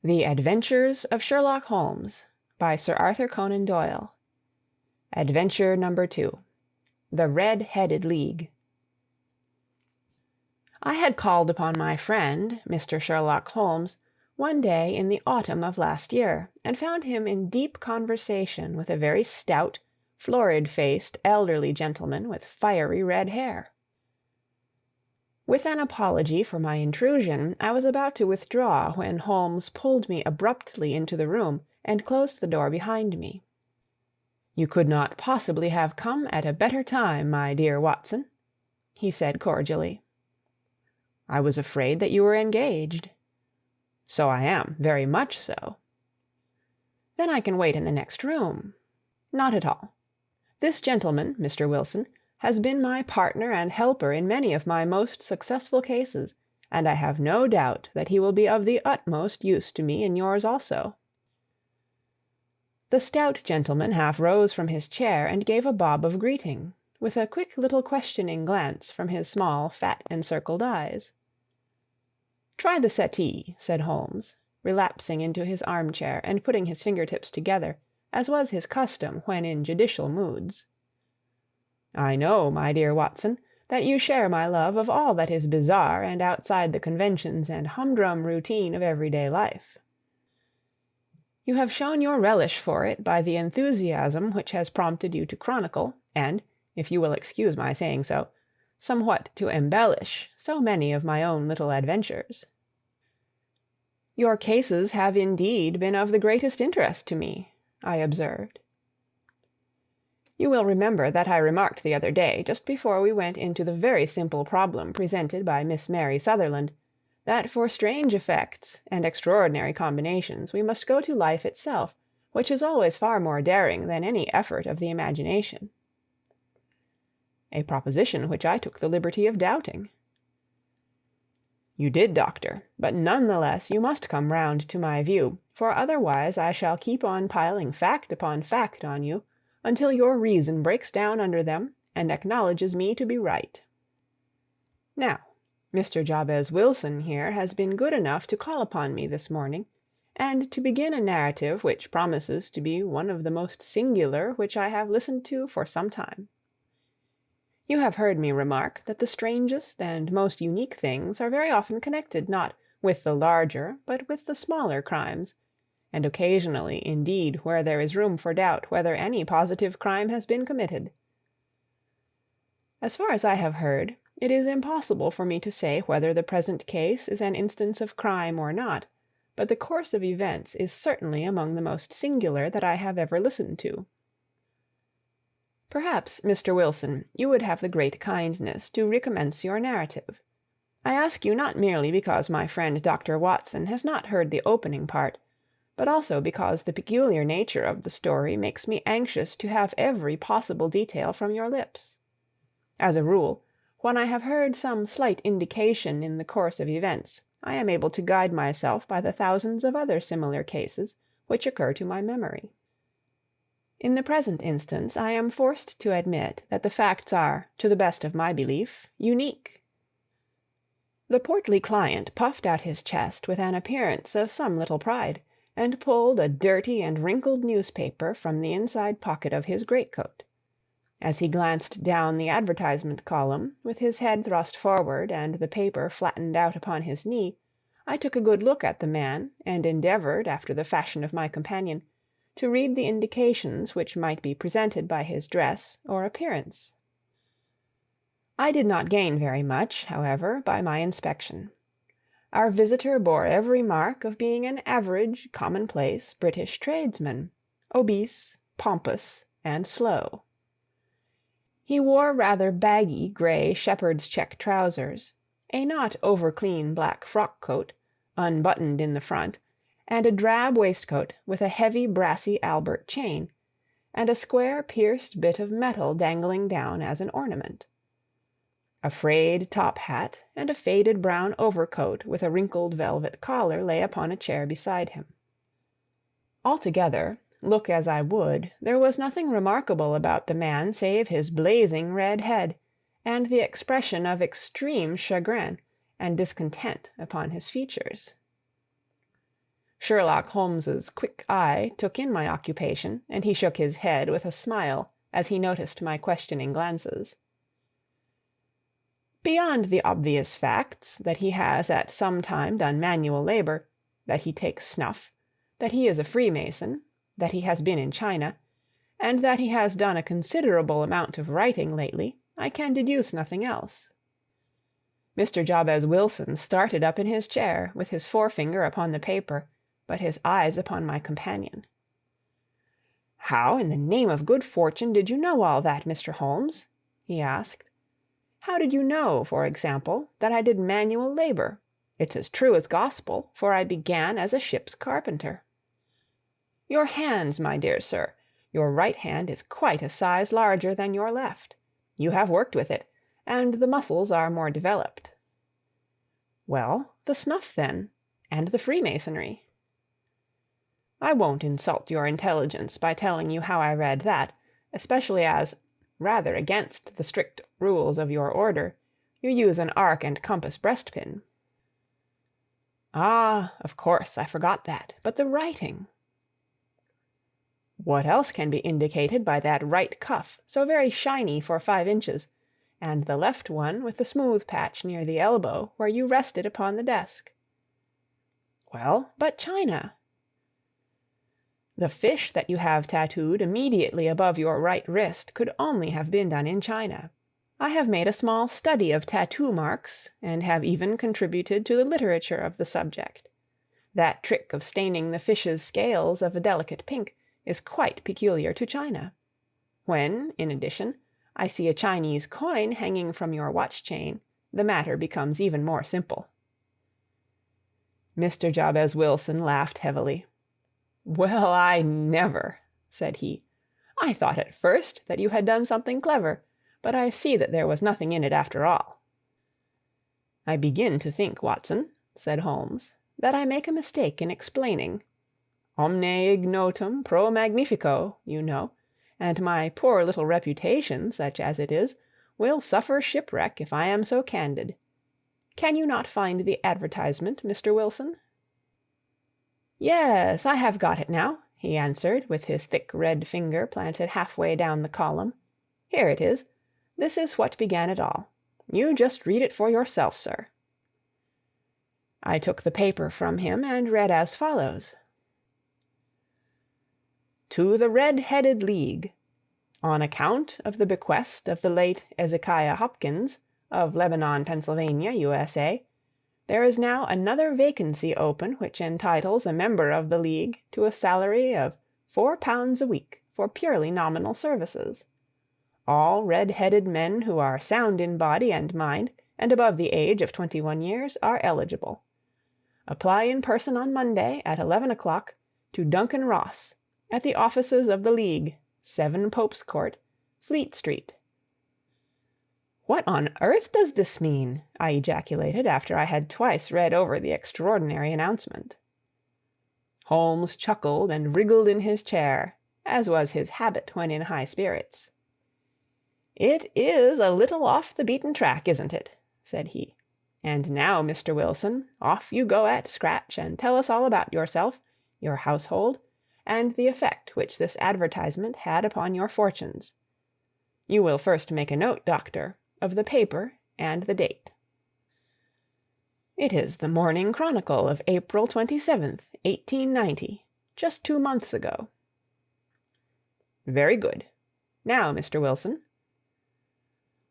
The Adventures of Sherlock Holmes by Sir Arthur Conan Doyle. Adventure number 2. The Red-Headed League. I had called upon my friend, Mr. Sherlock Holmes, one day in the autumn of last year, and found him in deep conversation with a very stout, florid-faced, elderly gentleman with fiery red hair. With an apology for my intrusion, I was about to withdraw when Holmes pulled me abruptly into the room and closed the door behind me. "You could not possibly have come at a better time, my dear Watson," he said cordially. "I was afraid that you were engaged." "So I am, very much so." "Then I can wait in the next room." "Not at all. This gentleman, Mr. Wilson, has been my partner and helper in many of my most successful cases, and I have no doubt that he will be of the utmost use to me in yours also." The stout gentleman half rose from his chair and gave a bob of greeting, with a quick little questioning glance from his small, fat, encircled eyes. "Try the settee," said Holmes, relapsing into his armchair and putting his fingertips together, as was his custom when in judicial moods. "I know, my dear Watson, that you share my love of all that is bizarre and outside the conventions and humdrum routine of everyday life. You have shown your relish for it by the enthusiasm which has prompted you to chronicle, and, if you will excuse my saying so, somewhat to embellish so many of my own little adventures. Your cases have indeed been of the greatest interest to me," I observed. You will remember that I remarked the other day, just before we went into the very simple problem presented by Miss Mary Sutherland, that for strange effects and extraordinary combinations we must go to life itself, which is always far more daring than any effort of the imagination. A proposition which I took the liberty of doubting. You did, doctor, but none the less you must come round to my view, for otherwise I shall keep on piling fact upon fact on you, until your reason breaks down under them and acknowledges me to be right. Now, Mr. Jabez Wilson here has been good enough to call upon me this morning, and to begin a narrative which promises to be one of the most singular which I have listened to for some time. You have heard me remark that the strangest and most unique things are very often connected not with the larger but with the smaller crimes, and occasionally, indeed, where there is room for doubt whether any positive crime has been committed. As far as I have heard, it is impossible for me to say whether the present case is an instance of crime or not, but the course of events is certainly among the most singular that I have ever listened to. Perhaps, Mr. Wilson, you would have the great kindness to recommence your narrative. I ask you not merely because my friend Dr. Watson has not heard the opening part, but also because the peculiar nature of the story makes me anxious to have every possible detail from your lips. As a rule, when I have heard some slight indication in the course of events, I am able to guide myself by the thousands of other similar cases which occur to my memory. In the present instance, I am forced to admit that the facts are, to the best of my belief, unique. The portly client puffed out his chest with an appearance of some little pride, and pulled a dirty and wrinkled newspaper from the inside pocket of his greatcoat. As he glanced down the advertisement column, with his head thrust forward and the paper flattened out upon his knee, I took a good look at the man, and endeavored, after the fashion of my companion, to read the indications which might be presented by his dress or appearance. I did not gain very much, however, by my inspection. Our visitor bore every mark of being an average, commonplace British tradesman, obese, pompous, and slow. He wore rather baggy grey shepherd's check trousers, a not over-clean black frock-coat, unbuttoned in the front, and a drab waistcoat with a heavy brassy Albert chain, and a square pierced bit of metal dangling down as an ornament. A frayed top hat and a faded brown overcoat with a wrinkled velvet collar lay upon a chair beside him. Altogether, look as I would, there was nothing remarkable about the man save his blazing red head, and the expression of extreme chagrin and discontent upon his features. Sherlock Holmes's quick eye took in my occupation, and he shook his head with a smile as he noticed my questioning glances. Beyond the obvious facts that he has at some time done manual labor, that he takes snuff, that he is a Freemason, that he has been in China, and that he has done a considerable amount of writing lately, I can deduce nothing else. Mr. Jabez Wilson started up in his chair, with his forefinger upon the paper, but his eyes upon my companion. "How, in the name of good fortune, did you know all that, Mr. Holmes?" he asked. "How did you know, for example, that I did manual labor? It's as true as gospel, for I began as a ship's carpenter." "Your hands, my dear sir. Your right hand is quite a size larger than your left. You have worked with it, and the muscles are more developed." "Well, the snuff, then, and the Freemasonry." "I won't insult your intelligence by telling you how I read that, especially as, rather against the strict rules of your order, you use an arc and compass breastpin." "Ah, of course, I forgot that. But the writing?" "What else can be indicated by that right cuff, so very shiny for 5 inches, and the left one with the smooth patch near the elbow where you rested upon the desk?" "Well, but China?" "The fish that you have tattooed immediately above your right wrist could only have been done in China. I have made a small study of tattoo marks, and have even contributed to the literature of the subject. That trick of staining the fish's scales of a delicate pink is quite peculiar to China. When, in addition, I see a Chinese coin hanging from your watch-chain, the matter becomes even more simple." Mr. Jabez Wilson laughed heavily. "Well, I never!" said he. "I thought at first that you had done something clever, but I see that there was nothing in it after all." "I begin to think, Watson," said Holmes, "that I make a mistake in explaining. Omne ignotum pro magnifico, you know, and my poor little reputation, such as it is, will suffer shipwreck if I am so candid. Can you not find the advertisement, Mr. Wilson?" "Yes, I have got it now," he answered, with his thick red finger planted halfway down the column. "Here it is. This is what began it all. You just read it for yourself, sir." I took the paper from him and read as follows: "To the Red-Headed League. On account of the bequest of the late Ezekiah Hopkins, of Lebanon, Pennsylvania, USA, there is now another vacancy open which entitles a member of the League to a salary of £4 a week for purely nominal services. All red-headed men who are sound in body and mind and above the age of 21 years are eligible. Apply in person on Monday at 11 o'clock to Duncan Ross, at the offices of the League, 7 Pope's Court, Fleet Street." "What on earth does this mean?" I ejaculated after I had twice read over the extraordinary announcement. Holmes chuckled and wriggled in his chair, as was his habit when in high spirits. "It is a little off the beaten track, isn't it?" said he. "And now, Mr. Wilson, off you go at scratch and tell us all about yourself, your household, and the effect which this advertisement had upon your fortunes. You will first make a note, Doctor, of the paper and the date." "It is the Morning Chronicle of April 27th, 1890, just 2 months ago." "Very good. Now, Mr. Wilson."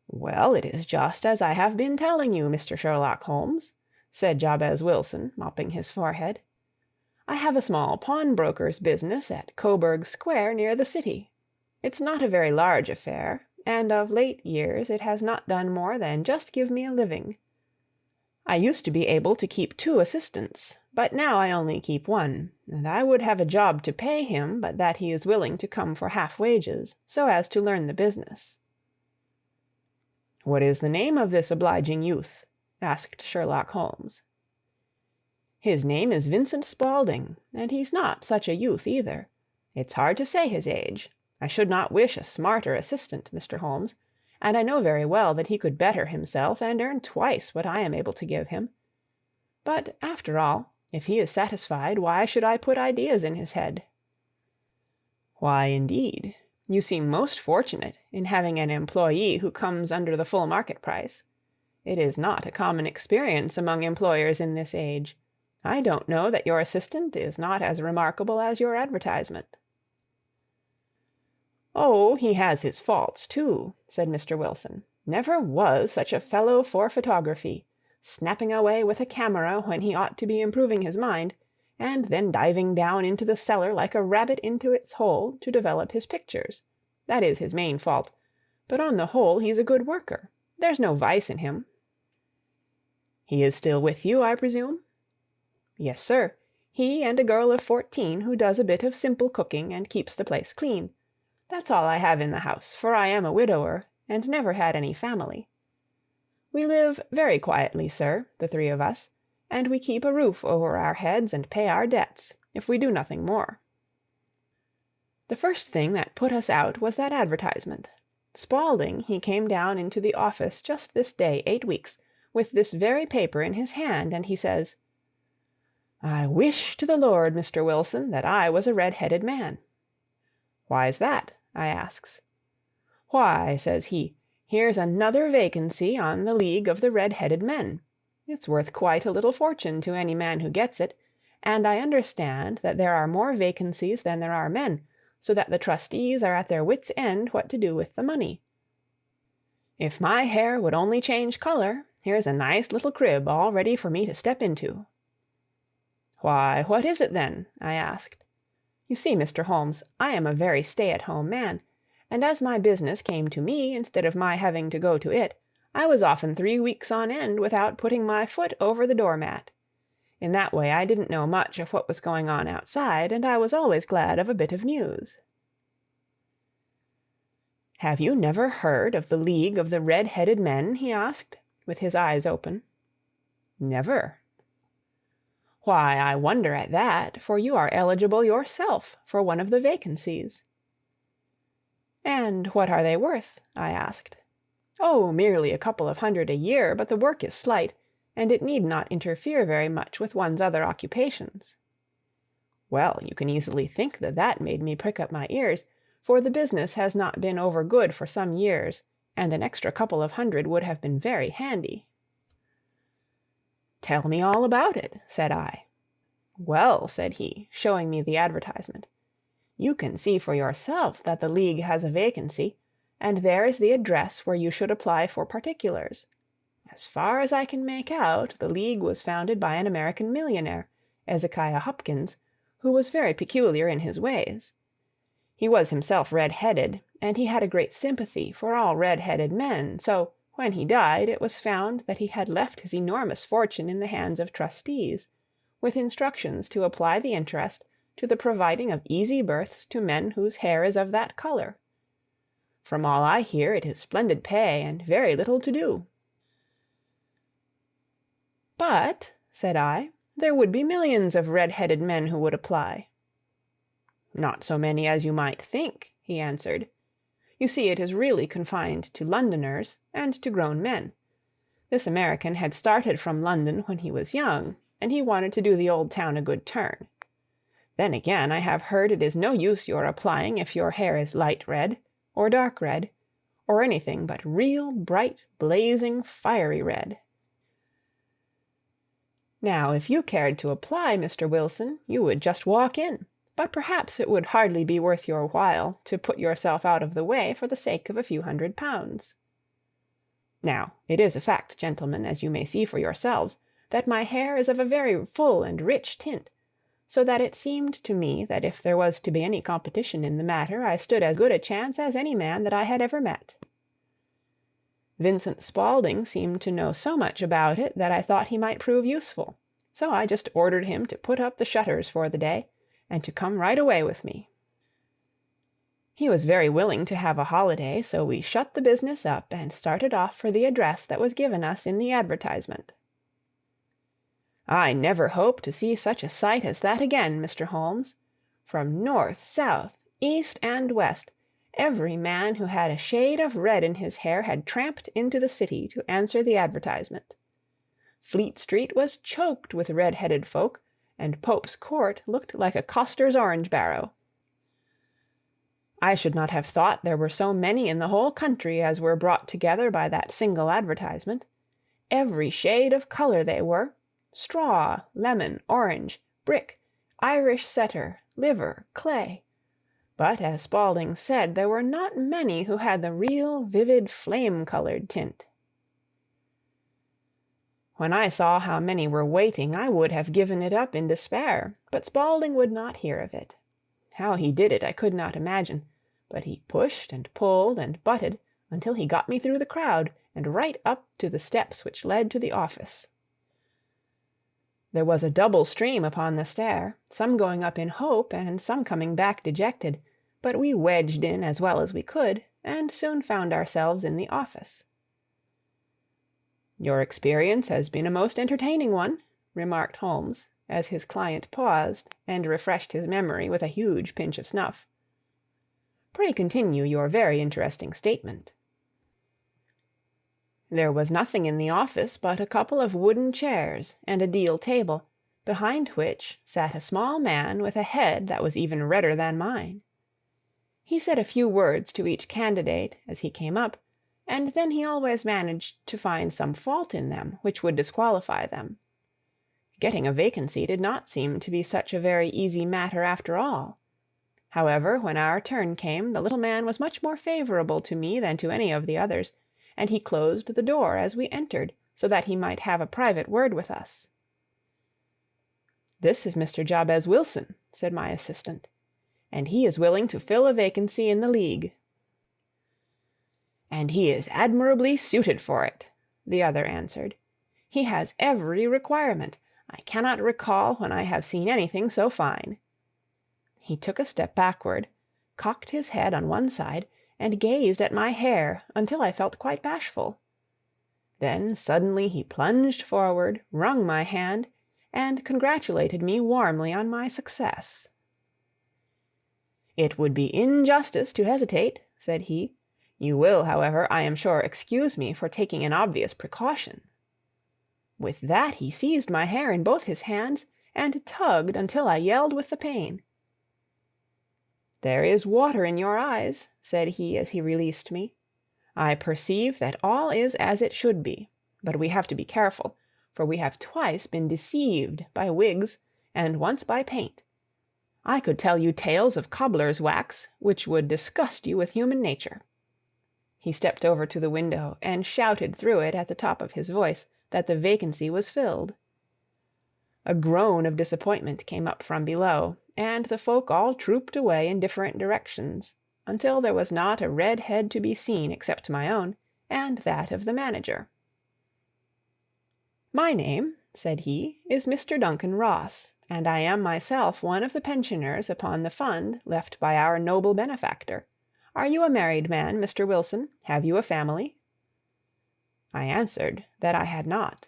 "Well, it is just as I have been telling you, Mr. Sherlock Holmes," said Jabez Wilson, mopping his forehead. "I have a small pawnbroker's business at Coburg Square, near the city. It's not a very large affair, and of late years it has not done more than just give me a living. I used to be able to keep 2 assistants, but now I only keep 1, and I would have a job to pay him but that he is willing to come for half wages, so as to learn the business." "What is the name of this obliging youth?" asked Sherlock Holmes. "His name is Vincent Spaulding, and he's not such a youth either. It's hard to say his age. I should not wish a smarter assistant, Mr. Holmes, and I know very well that he could better himself and earn twice what I am able to give him. But, after all, If he is satisfied, why should I put ideas in his head?" "Why, indeed? You seem most fortunate in having an employee who comes under the full market price. It is not a common experience among employers in this age. I don't know that your assistant is not as remarkable as your advertisement." "Oh, he has his faults, too," said Mr. Wilson. "Never was such a fellow for photography, snapping away with a camera when he ought to be improving his mind, and then diving down into the cellar like a rabbit into its hole to develop his pictures. That is his main fault, but on the whole he's a good worker. There's no vice in him." "He is still with you, I presume?" "Yes, sir. He and a girl of 14 who does a bit of simple cooking and keeps the place clean. That's all I have in the house, for I am a widower, and never had any family. We live very quietly, sir, the three of us, and we keep a roof over our heads and pay our debts, if we do nothing more." The first thing that put us out was that advertisement. Spaulding, he came down into the office just this day 8 weeks, with this very paper in his hand, and he says, "I wish to the Lord, Mr. Wilson, that I was a red-headed man." "Why's that?" I asks. "Why," says he, "here's another vacancy on the League of the Red-Headed Men. It's worth quite a little fortune to any man who gets it, and I understand that there are more vacancies than there are men, so that the trustees are at their wits' end what to do with the money. If my hair would only change color, here's a nice little crib all ready for me to step into." "Why, what is it then?" I asked. You see, Mr. Holmes, I am a very stay-at-home man, and as my business came to me instead of my having to go to it, I was often 3 weeks on end without putting my foot over the door-mat. In that way I didn't know much of what was going on outside, and I was always glad of a bit of news." "Have you never heard of the League of the Red-Headed Men?" he asked, with his eyes open. "Never." "Why, I wonder at that, for you are eligible yourself for one of the vacancies." "And what are they worth?" I asked. "Oh, merely a couple of hundred a year, but the work is slight, and it need not interfere very much with one's other occupations." Well, you can easily think that that made me prick up my ears, for the business has not been over good for some years, and an extra couple of hundred would have been very handy. "Tell me all about it," said I. "Well," said he, showing me the advertisement, "you can see for yourself that the League has a vacancy, and there is the address where you should apply for particulars. As far as I can make out, the League was founded by an American millionaire, Ezekiah Hopkins, who was very peculiar in his ways. He was himself red-headed, and he had a great sympathy for all red-headed men, so when he died it was found that he had left his enormous fortune in the hands of trustees, with instructions to apply the interest to the providing of easy berths to men whose hair is of that color. From all I hear, it is splendid pay and very little to do." "But," said I, "there would be millions of red-headed men who would apply." "Not so many as you might think," he answered. "You see, it is really confined to Londoners and to grown men. This American had started from London when he was young, and he wanted to do the old town a good turn. Then again, I have heard it is no use your applying if your hair is light red, or dark red, or anything but real bright, blazing, fiery red. Now, if you cared to apply, Mr. Wilson, you would just walk in, but perhaps it would hardly be worth your while to put yourself out of the way for the sake of a few £100. Now, it is a fact, gentlemen, as you may see for yourselves, that my hair is of a very full and rich tint, so that it seemed to me that if there was to be any competition in the matter, I stood as good a chance as any man that I had ever met. Vincent Spaulding seemed to know so much about it that I thought he might prove useful, so I just ordered him to put up the shutters for the day, and to come right away with me. He was very willing to have a holiday, so we shut the business up and started off for the address that was given us in the advertisement. I never hope to see such a sight as that again, Mr. Holmes. From north, south, east, and west, every man who had a shade of red in his hair had tramped into the city to answer the advertisement. Fleet Street was choked with red-headed folk, and Pope's Court looked like a coster's orange barrow. I should not have thought there were so many in the whole country as were brought together by that single advertisement. Every shade of colour they were: straw, lemon, orange, brick, Irish setter, liver, clay. But, as Spaulding said, there were not many who had the real vivid flame-coloured tint. When I saw how many were waiting, I would have given it up in despair, but Spaulding would not hear of it. How he did it I could not imagine, but he pushed and pulled and butted until he got me through the crowd and right up to the steps which led to the office. There was a double stream upon the stair, some going up in hope and some coming back dejected, but we wedged in as well as we could, and soon found ourselves in the office. "Your experience has been a most entertaining one," remarked Holmes, as his client paused and refreshed his memory with a huge pinch of snuff. "Pray continue your very interesting statement." There was nothing in the office but a couple of wooden chairs and a deal table, behind which sat a small man with a head that was even redder than mine. He said a few words to each candidate as he came up, and then he always managed to find some fault in them which would disqualify them. Getting a vacancy did not seem to be such a very easy matter after all. However, when our turn came, the little man was much more favourable to me than to any of the others, and he closed the door as we entered, so that he might have a private word with us. "This is Mr. Jabez Wilson," said my assistant, "and he is willing to fill a vacancy in the League." "And he is admirably suited for it," the other answered. "He has every requirement. I cannot recall when I have seen anything so fine." He took a step backward, cocked his head on one side, and gazed at my hair until I felt quite bashful. Then suddenly he plunged forward, wrung my hand, and congratulated me warmly on my success. "It would be injustice to hesitate," said he. "You will, however, I am sure, excuse me for taking an obvious precaution." With that he seized my hair in both his hands and tugged until I yelled with the pain. "There is water in your eyes," said he as he released me. "I perceive that all is as it should be, but we have to be careful, for we have twice been deceived by wigs and once by paint. I could tell you tales of cobbler's wax which would disgust you with human nature." He stepped over to the window and shouted through it at the top of his voice that the vacancy was filled. A groan of disappointment came up from below, and the folk all trooped away in different directions, until there was not a red head to be seen except my own, and that of the manager. "My name," said he, "is Mr. Duncan Ross, and I am myself one of the pensioners upon the fund left by our noble benefactor. Are you a married man, Mr. Wilson? Have you a family?" I answered that I had not.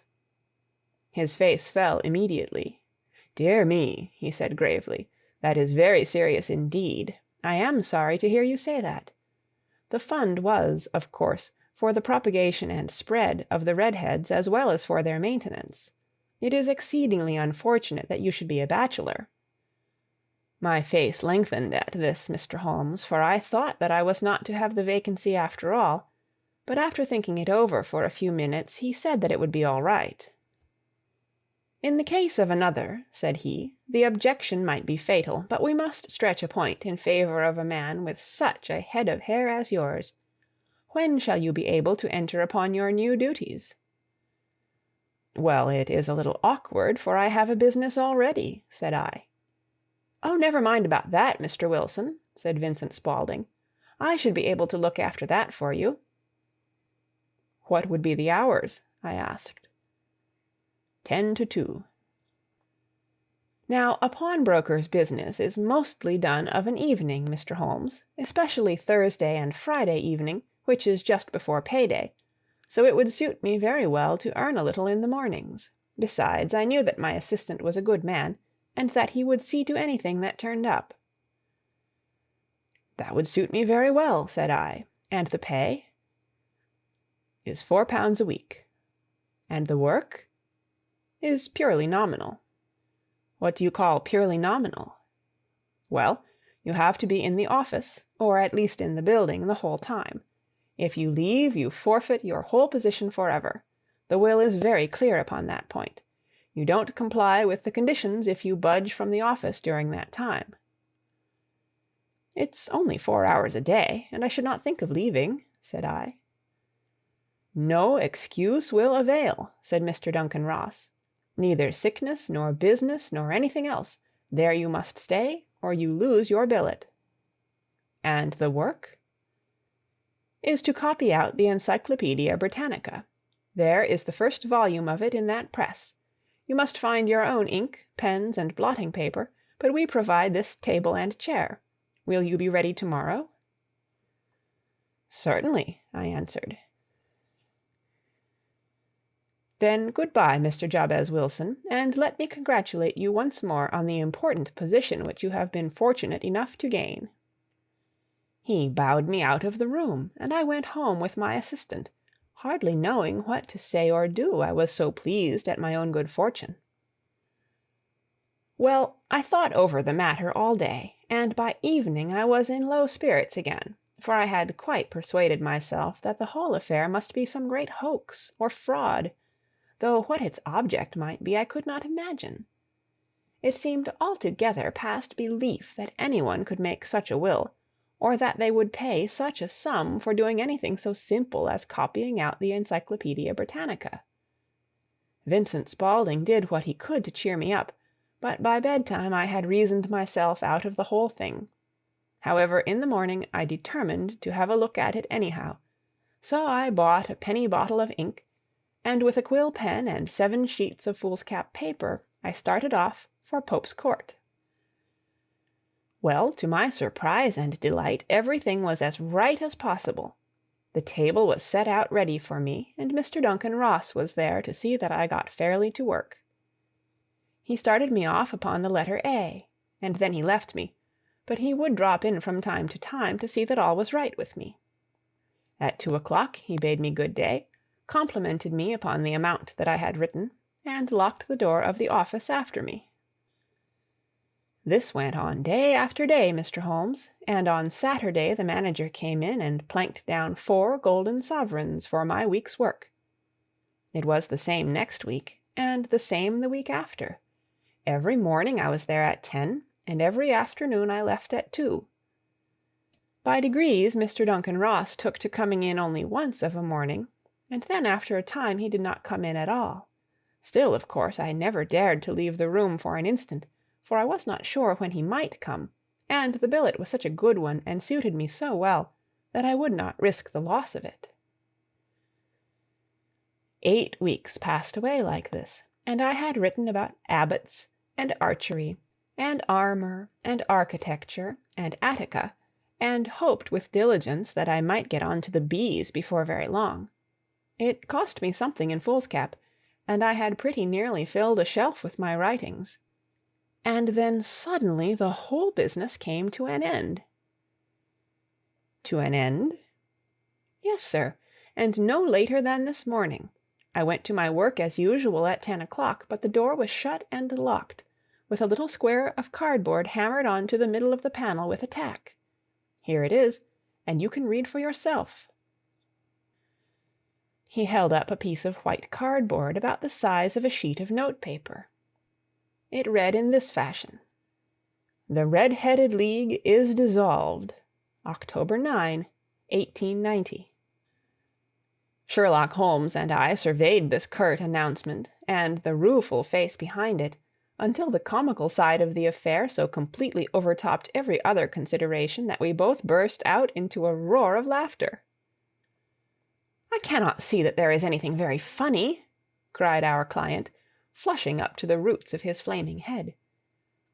His face fell immediately. "Dear me," he said gravely, "that is very serious indeed. I am sorry to hear you say that. The fund was, of course, for the propagation and spread of the redheads as well as for their maintenance. It is exceedingly unfortunate that you should be a bachelor." My face lengthened at this, Mr. Holmes, for I thought that I was not to have the vacancy after all, but after thinking it over for a few minutes he said that it would be all right. "In the case of another," said he, "the objection might be fatal, but we must stretch a point in favor of a man with such a head of hair as yours. When shall you be able to enter upon your new duties?" "Well, it is a little awkward, for I have a business already," said I. "Oh, never mind about that, Mr. Wilson," said Vincent Spaulding. "I should be able to look after that for you." "What would be the hours?" I asked. 10 to 2. Now, a pawnbroker's business is mostly done of an evening, Mr. Holmes, especially Thursday and Friday evening, which is just before payday, so it would suit me very well to earn a little in the mornings. Besides, I knew that my assistant was a good man, and that he would see to anything that turned up. "That would suit me very well," said I. "And the pay?" "Is £4 a week." "And the work?" "Is purely nominal." What do you call purely nominal? Well, you have to be in the office, or at least in the building, the whole time. If you leave, you forfeit your whole position forever. The will is very clear upon that point. You don't comply with the conditions if you budge from the office during that time. It's only 4 hours a day, and I should not think of leaving, said I. No excuse will avail, said Mr. Duncan Ross. Neither sickness, nor business, nor anything else. There you must stay, or you lose your billet. And the work? Is to copy out the Encyclopaedia Britannica. There is the first volume of it in that press. You must find your own ink, pens, and blotting paper, but we provide this table and chair. Will you be ready tomorrow? Certainly, I answered. Then good-bye, Mr. Jabez Wilson, and let me congratulate you once more on the important position which you have been fortunate enough to gain. He bowed me out of the room, and I went home with my assistant, hardly knowing what to say or do, I was so pleased at my own good fortune. Well, I thought over the matter all day, and by evening I was in low spirits again, for I had quite persuaded myself that the whole affair must be some great hoax or fraud, though what its object might be I could not imagine. It seemed altogether past belief that anyone could make such a will, or that they would pay such a sum for doing anything so simple as copying out the Encyclopaedia Britannica. Vincent Spaulding did what he could to cheer me up, but by bedtime I had reasoned myself out of the whole thing. However, in the morning I determined to have a look at it anyhow, so I bought a penny bottle of ink, and with a quill pen and 7 sheets of foolscap paper I started off for Pope's Court. Well, to my surprise and delight, everything was as right as possible. The table was set out ready for me, and Mr. Duncan Ross was there to see that I got fairly to work. He started me off upon the letter A, and then he left me, but he would drop in from time to time to see that all was right with me. At 2 o'clock he bade me good day, complimented me upon the amount that I had written, and locked the door of the office after me. This went on day after day, Mr. Holmes, and on Saturday the manager came in and planked down 4 golden sovereigns for my week's work. It was the same next week, and the same the week after. Every morning I was there at 10, and every afternoon I left at 2. By degrees Mr. Duncan Ross took to coming in only once of a morning, and then after a time he did not come in at all. Still, of course, I never dared to leave the room for an instant, for I was not sure when he might come, and the billet was such a good one and suited me so well that I would not risk the loss of it. 8 weeks passed away like this, and I had written about abbots, and archery, and armor, and architecture, and Attica, and hoped with diligence that I might get on to the bees before very long. It cost me something in foolscap, and I had pretty nearly filled a shelf with my writings. And then suddenly the whole business came to an end. To an end? Yes, sir, and no later than this morning. I went to my work as usual at 10 o'clock, but the door was shut and locked, with a little square of cardboard hammered on to the middle of the panel with a tack. Here it is, and you can read for yourself. He held up a piece of white cardboard about the size of a sheet of notepaper. It read in this fashion: "The Red-Headed League is dissolved. October 9, 1890. Sherlock Holmes and I surveyed this curt announcement, and the rueful face behind it, until the comical side of the affair so completely overtopped every other consideration that we both burst out into a roar of laughter. "I cannot see that there is anything very funny," cried our client, flushing up to the roots of his flaming head.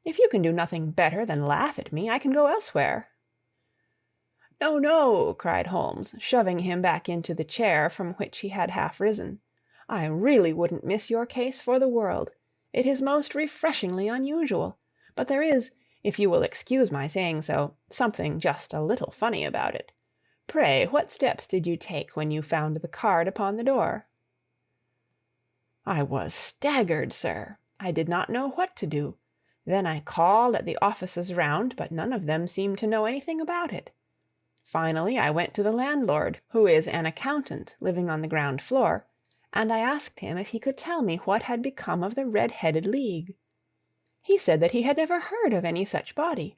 "If you can do nothing better than laugh at me, I can go elsewhere." "No, no," cried Holmes, shoving him back into the chair from which he had half risen. "I really wouldn't miss your case for the world. It is most refreshingly unusual. But there is, if you will excuse my saying so, something just a little funny about it. Pray, what steps did you take when you found the card upon the door?" "I was staggered, sir. I did not know what to do. Then I called at the offices round, but none of them seemed to know anything about it. Finally, I went to the landlord, who is an accountant living on the ground floor, and I asked him if he could tell me what had become of the Red-headed League. He said that he had never heard of any such body.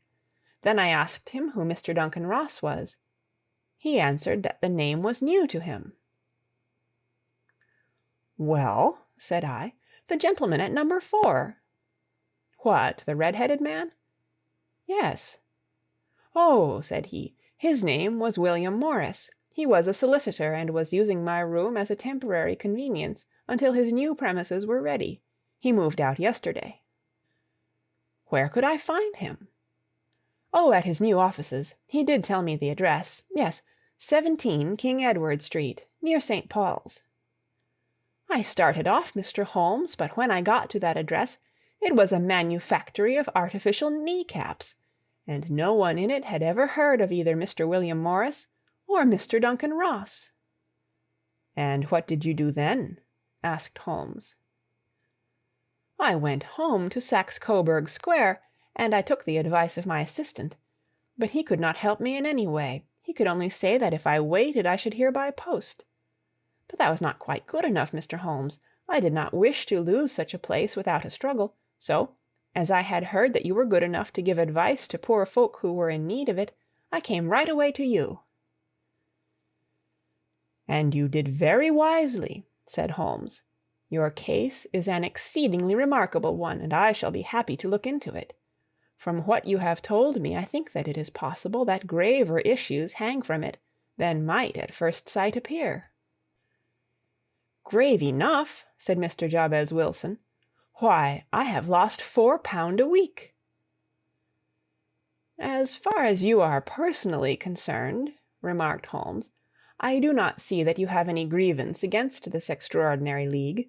Then I asked him who Mr. Duncan Ross was. He answered that the name was new to him. "Well," said I, "the gentleman at number 4. "What, the red-headed man?" "Yes." "Oh," said he, "his name was William Morris. He was a solicitor, and was using my room as a temporary convenience until his new premises were ready. He moved out yesterday." "Where could I find him?" "Oh, at his new offices. He did tell me the address. Yes, 17 King Edward Street, near St. Paul's." I started off, Mr. Holmes, but when I got to that address, it was a manufactory of artificial knee-caps, and no one in it had ever heard of either Mr. William Morris or Mr. Duncan Ross. "And what did you do then?" asked Holmes. "I went home to Saxe-Coburg Square, and I took the advice of my assistant. But he could not help me in any way. He could only say that if I waited I should hear by post. But that was not quite good enough, Mr. Holmes. I did not wish to lose such a place without a struggle, so, as I had heard that you were good enough to give advice to poor folk who were in need of it, I came right away to you." "And you did very wisely," said Holmes. "Your case is an exceedingly remarkable one, and I shall be happy to look into it. From what you have told me, I think that it is possible that graver issues hang from it than might at first sight appear." "Grave enough," said Mr. Jabez Wilson. "Why, I have lost £4 a week." "As far as you are personally concerned," remarked Holmes, "I do not see that you have any grievance against this extraordinary league.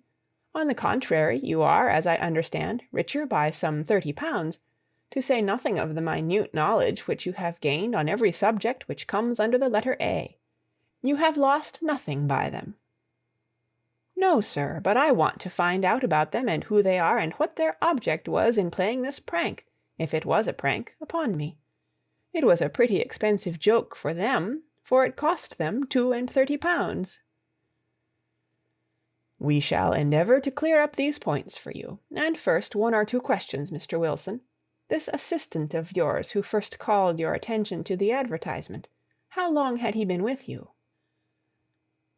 On the contrary, you are, as I understand, richer by some £30, to say nothing of the minute knowledge which you have gained on every subject which comes under the letter A. You have lost nothing by them." "No, sir, but I want to find out about them, and who they are, and what their object was in playing this prank, if it was a prank, upon me. It was a pretty expensive joke for them, for it cost them £32. "We shall endeavor to clear up these points for you. And first, 1 or 2 questions, Mr. Wilson. This assistant of yours who first called your attention to the advertisement, how long had he been with you?"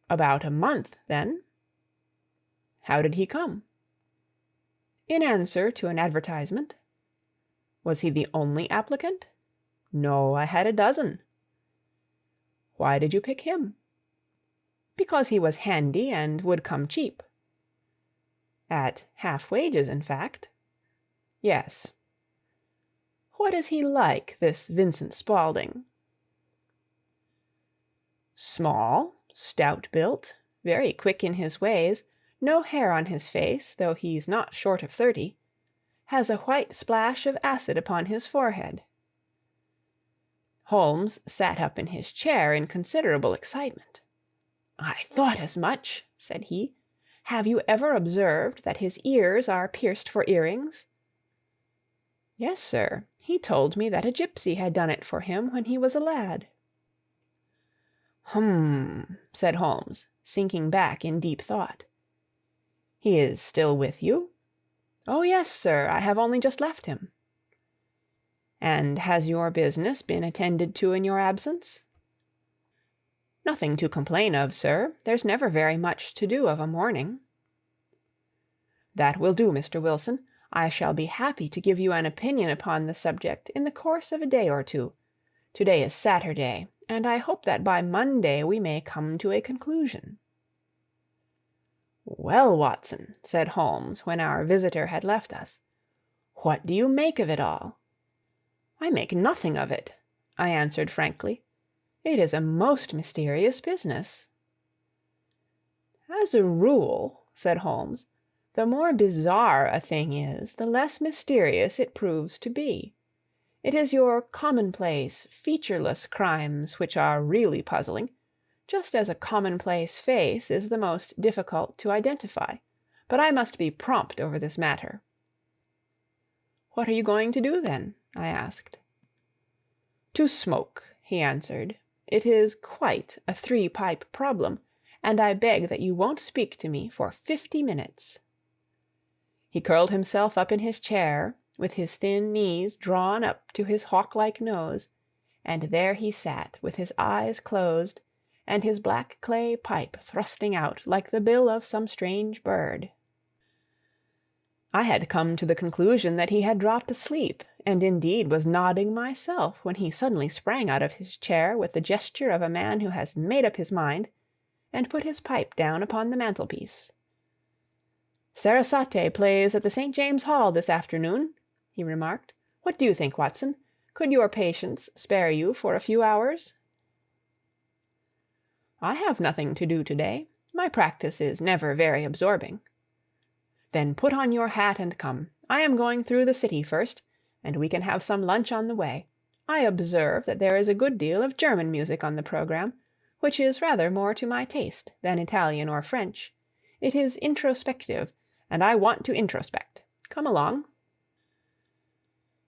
"About a month, then." "How did he come?" "In answer to an advertisement." "Was he the only applicant?" "No, I had a dozen." "Why did you pick him?" "Because he was handy and would come cheap." "At half wages, in fact?" "Yes." "What is he like, this Vincent Spaulding?" "Small, stout-built, very quick in his ways, no hair on his face, though he's not short of 30. Has a white splash of acid upon his forehead." Holmes sat up in his chair in considerable excitement. "I thought as much," said he. "Have you ever observed that his ears are pierced for earrings?" "Yes, sir. He told me that a gipsy had done it for him when he was a lad." "Hum," said Holmes, sinking back in deep thought. "He is still with you?" "Oh, yes, sir. I have only just left him." "And has your business been attended to in your absence?" "Nothing to complain of, sir. There's never very much to do of a morning." "That will do, Mr. Wilson. I shall be happy to give you an opinion upon the subject in the course of a day or 2. To-day is Saturday, and I hope that by Monday we may come to a conclusion." "Well, Watson," said Holmes, when our visitor had left us, "what do you make of it all?" "I make nothing of it," I answered frankly. "It is a most mysterious business." "As a rule," said Holmes, "the more bizarre a thing is, the less mysterious it proves to be. It is your commonplace, featureless crimes which are really puzzling, just as a commonplace face is the most difficult to identify. But I must be prompt over this matter." "What are you going to do, then?" I asked. "To smoke," he answered. "It is quite a three-pipe problem, and I beg that you won't speak to me for 50 minutes." He curled himself up in his chair, with his thin knees drawn up to his hawk-like nose, and there he sat with his eyes closed, and his black clay pipe thrusting out like the bill of some strange bird. I had come to the conclusion that he had dropped asleep, and indeed was nodding myself, when he suddenly sprang out of his chair with the gesture of a man who has made up his mind, and put his pipe down upon the mantelpiece. "Sarasate plays at the St. James Hall this afternoon," he remarked. "What do you think, Watson? Could your patients spare you for a few hours?" "I have nothing to do to-day. My practice is never very absorbing." "Then put on your hat and come. I am going through the city first, and we can have some lunch on the way. I observe that there is a good deal of German music on the programme, which is rather more to my taste than Italian or French. It is introspective, and I want to introspect. Come along."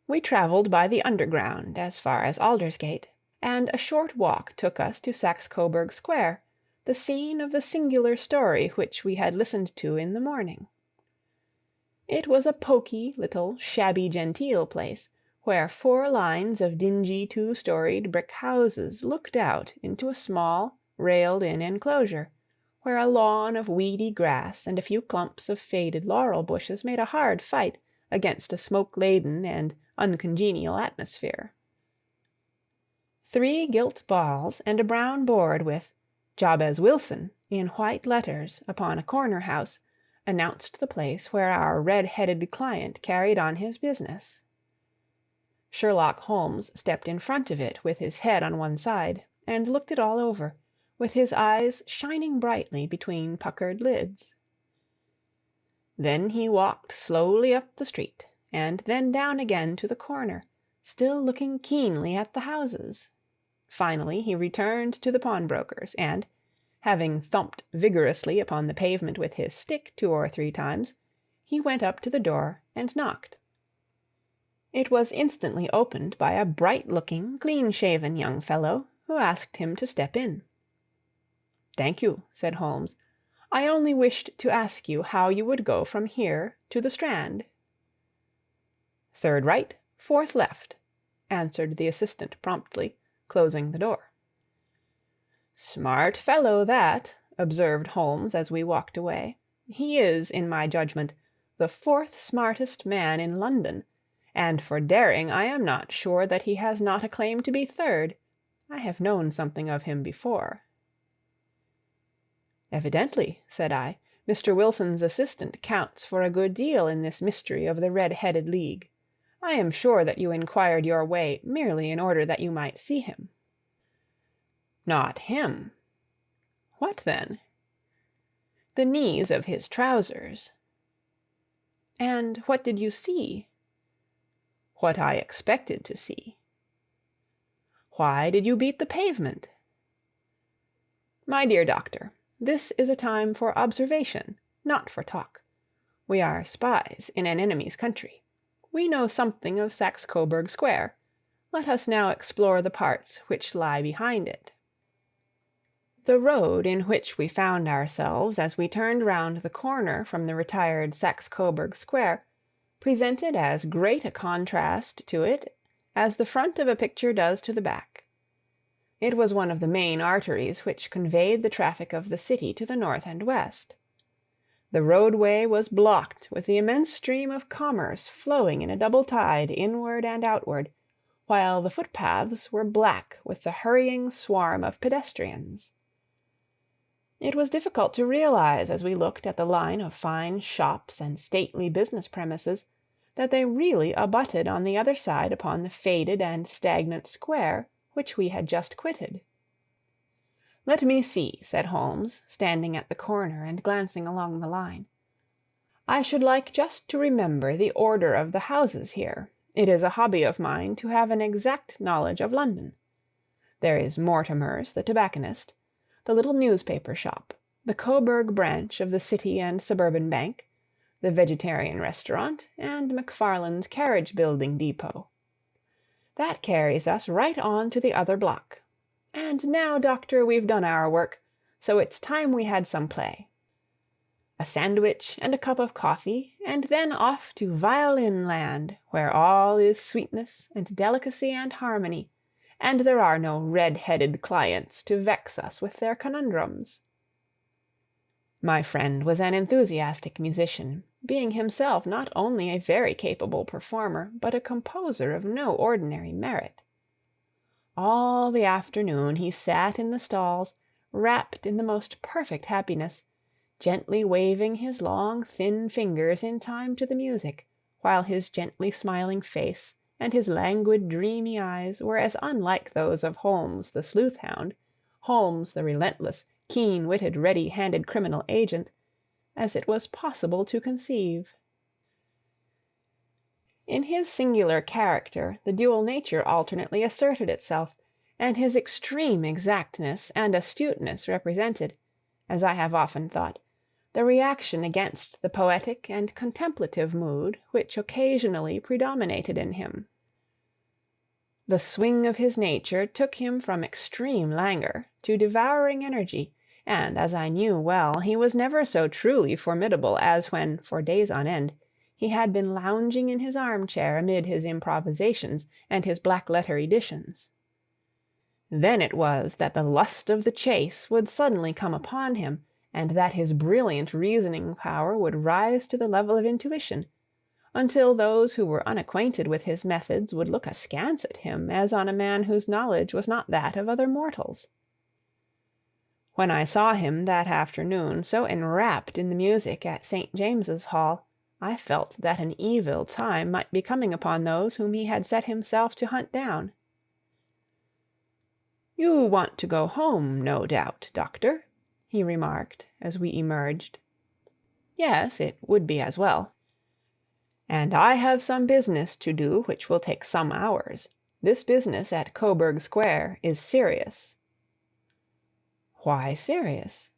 We travelled by the Underground as far as Aldersgate, and a short walk took us to Saxe Coburg Square, the scene of the singular story which we had listened to in the morning. It was a poky little shabby-genteel place, where 4 lines of dingy 2-storied brick houses looked out into a small, railed-in enclosure, where a lawn of weedy grass and a few clumps of faded laurel bushes made a hard fight against a smoke-laden and uncongenial atmosphere. 3 gilt balls and a brown board with "Jabez Wilson" in white letters upon a corner house announced the place where our red-headed client carried on his business. Sherlock Holmes stepped in front of it with his head on one side, and looked it all over, with his eyes shining brightly between puckered lids. Then he walked slowly up the street, and then down again to the corner, still looking keenly at the houses. Finally he returned to the pawnbroker's, and, having thumped vigorously upon the pavement with his stick 2 or 3 times, he went up to the door and knocked. It was instantly opened by a bright-looking, clean-shaven young fellow, who asked him to step in. "Thank you," said Holmes. "I only wished to ask you how you would go from here to the Strand." "Third right, fourth left," answered the assistant promptly, closing the door. "Smart fellow, that," observed Holmes as we walked away. "He is, in my judgment, the 4th smartest man in London, and for daring I am not sure that he has not a claim to be 3rd. I have known something of him before." "Evidently," said I, "Mr. Wilson's assistant counts for a good deal in this mystery of the Red-headed League. I am sure that you inquired your way merely in order that you might see him." "Not him." "What then?" "The knees of his trousers." "And what did you see?" "What I expected to see." "Why did you beat the pavement?" "My dear doctor, this is a time for observation, not for talk. We are spies in an enemy's country. We know something of Saxe Coburg Square. Let us now explore the parts which lie behind it." The road in which we found ourselves as we turned round the corner from the retired Saxe Coburg Square presented as great a contrast to it as the front of a picture does to the back. It was one of the main arteries which conveyed the traffic of the city to the north and west. The roadway was blocked with the immense stream of commerce flowing in a double tide inward and outward, while the footpaths were black with the hurrying swarm of pedestrians. It was difficult to realize, as we looked at the line of fine shops and stately business premises, that they really abutted on the other side upon the faded and stagnant square which we had just quitted. "Let me see," said Holmes, standing at the corner and glancing along the line. "I should like just to remember the order of the houses here. It is a hobby of mine to have an exact knowledge of London. There is Mortimer's, the tobacconist, the little newspaper shop, the Coburg branch of the City and Suburban Bank, the Vegetarian Restaurant, and McFarland's Carriage Building Depot. That carries us right on to the other block. And now, Doctor, we've done our work, so it's time we had some play. A sandwich and a cup of coffee, and then off to Violin Land, where all is sweetness and delicacy and harmony, and there are no red-headed clients to vex us with their conundrums. My friend was an enthusiastic musician, being himself not only a very capable performer, but a composer of no ordinary merit. All the afternoon he sat in the stalls, wrapped in the most perfect happiness, gently waving his long, thin fingers in time to the music, while his gently smiling face and his languid, dreamy eyes were as unlike those of Holmes the sleuth-hound, Holmes the relentless, keen-witted, ready-handed criminal agent, as it was possible to conceive. In his singular character the dual nature alternately asserted itself, and his extreme exactness and astuteness represented, as I have often thought, the reaction against the poetic and contemplative mood which occasionally predominated in him. The swing of his nature took him from extreme languor to devouring energy, and, as I knew well, he was never so truly formidable as when, for days on end, he had been lounging in his armchair amid his improvisations and his black-letter editions. Then it was that the lust of the chase would suddenly come upon him, and that his brilliant reasoning power would rise to the level of intuition, until those who were unacquainted with his methods would look askance at him as on a man whose knowledge was not that of other mortals. When I saw him that afternoon so enwrapped in the music at St. James's Hall, I felt that an evil time might be coming upon those whom he had set himself to hunt down. "You want to go home, no doubt, Doctor," he remarked as we emerged. "Yes, it would be as well." "And I have some business to do which will take some hours. This business at Coburg Square is serious." "Why serious?"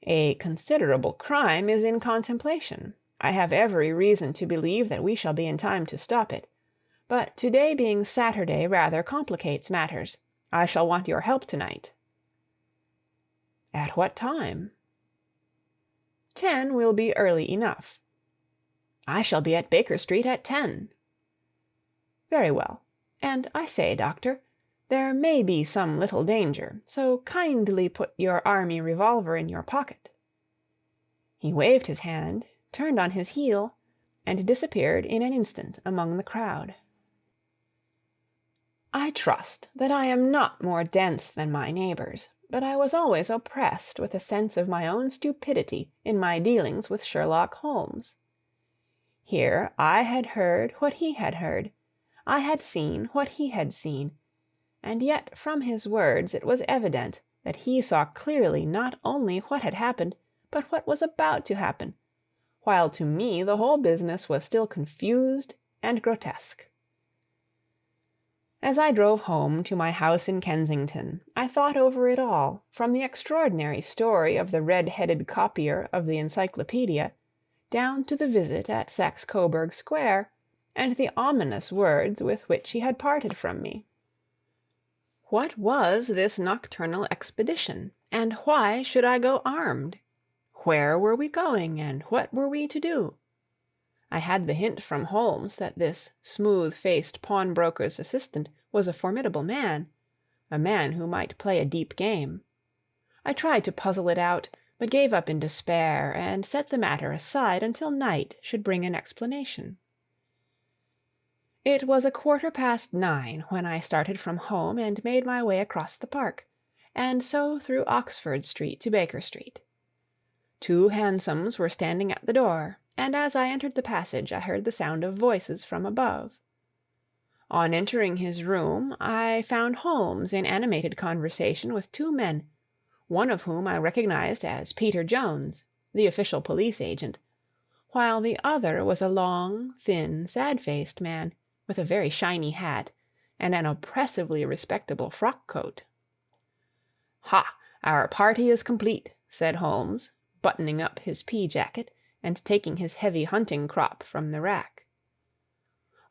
"A considerable crime is in contemplation. I have every reason to believe that we shall be in time to stop it. But to-day being Saturday rather complicates matters. I shall want your help tonight." "At what time?" 10 will be early enough." "I shall be at Baker Street at 10." "Very well. And I say, Doctor, there may be some little danger, so kindly put your army revolver in your pocket." He waved his hand, turned on his heel, and disappeared in an instant among the crowd. I trust that I am not more dense than my neighbors, but I was always oppressed with a sense of my own stupidity in my dealings with Sherlock Holmes. Here I had heard what he had heard, I had seen what he had seen, and yet from his words it was evident that he saw clearly not only what had happened, but what was about to happen, while to me the whole business was still confused and grotesque. As I drove home to my house in Kensington, I thought over it all, from the extraordinary story of the red-headed copier of the Encyclopedia, down to the visit at Saxe-Coburg Square, and the ominous words with which he had parted from me. What was this nocturnal expedition, and why should I go armed? Where were we going, and what were we to do? I had the hint from Holmes that this smooth-faced pawnbroker's assistant was a formidable man, a man who might play a deep game. I tried to puzzle it out, but gave up in despair, and set the matter aside until night should bring an explanation. It was 9:15 when I started from home and made my way across the park, and so through Oxford Street to Baker Street. 2 hansoms were standing at the door, and as I entered the passage I heard the sound of voices from above. On entering his room I found Holmes in animated conversation with 2 men, one of whom I recognized as Peter Jones, the official police agent, while the other was a long, thin, sad-faced man, with a very shiny hat, and an oppressively respectable frock-coat. "Ha! Our party is complete," said Holmes, buttoning up his pea-jacket, and taking his heavy hunting-crop from the rack.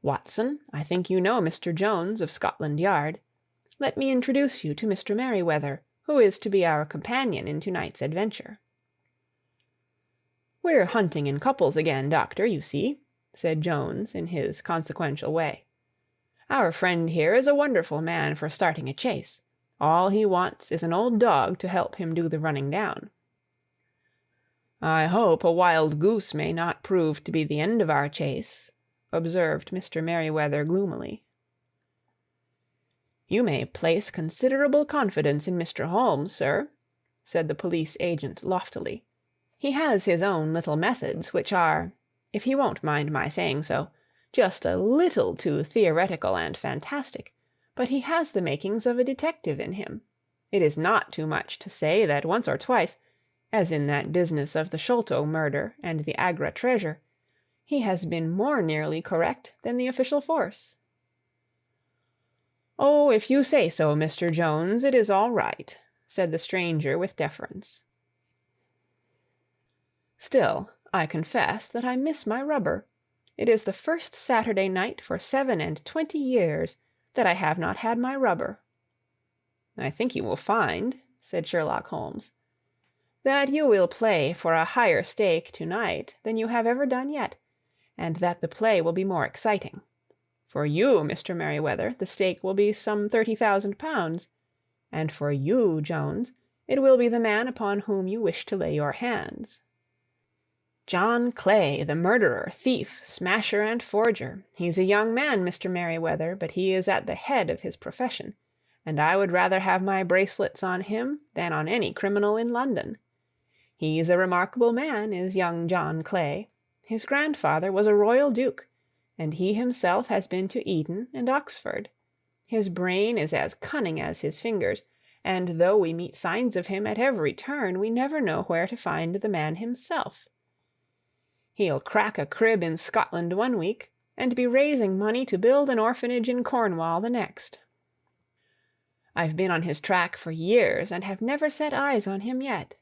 "Watson, I think you know Mr. Jones of Scotland Yard. Let me introduce you to Mr. Merryweather, who is to be our companion in to-night's adventure." "We're hunting in couples again, Doctor, you see," said Jones in his consequential way. "Our friend here is a wonderful man for starting a chase. All he wants is an old dog to help him do the running down." "I hope a wild goose may not prove to be the end of our chase," observed Mr. Merryweather gloomily. "You may place considerable confidence in Mr. Holmes, sir," said the police agent loftily. "He has his own little methods, which are, if he won't mind my saying so, just a little too theoretical and fantastic, but he has the makings of a detective in him. It is not too much to say that once or twice, as in that business of the Sholto murder and the Agra treasure, he has been more nearly correct than the official force." "Oh, if you say so, Mr. Jones, it is all right," said the stranger with deference. "Still, I confess that I miss my rubber. It is the first Saturday night for 27 years that I have not had my rubber." "I think you will find," said Sherlock Holmes, "that you will play for a higher stake to-night than you have ever done yet, and that the play will be more exciting. For you, Mr. Merryweather, the stake will be some £30,000, and for you, Jones, it will be the man upon whom you wish to lay your hands. John Clay, the murderer, thief, smasher, and forger. He's a young man, Mr. Merryweather, but he is at the head of his profession, and I would rather have my bracelets on him than on any criminal in London. He's a remarkable man, is young John Clay. His grandfather was a royal duke, and he himself has been to Eton and Oxford. His brain is as cunning as his fingers, and though we meet signs of him at every turn, we never know where to find the man himself. He'll crack a crib in Scotland one week, and be raising money to build an orphanage in Cornwall the next. I've been on his track for years, and have never set eyes on him yet.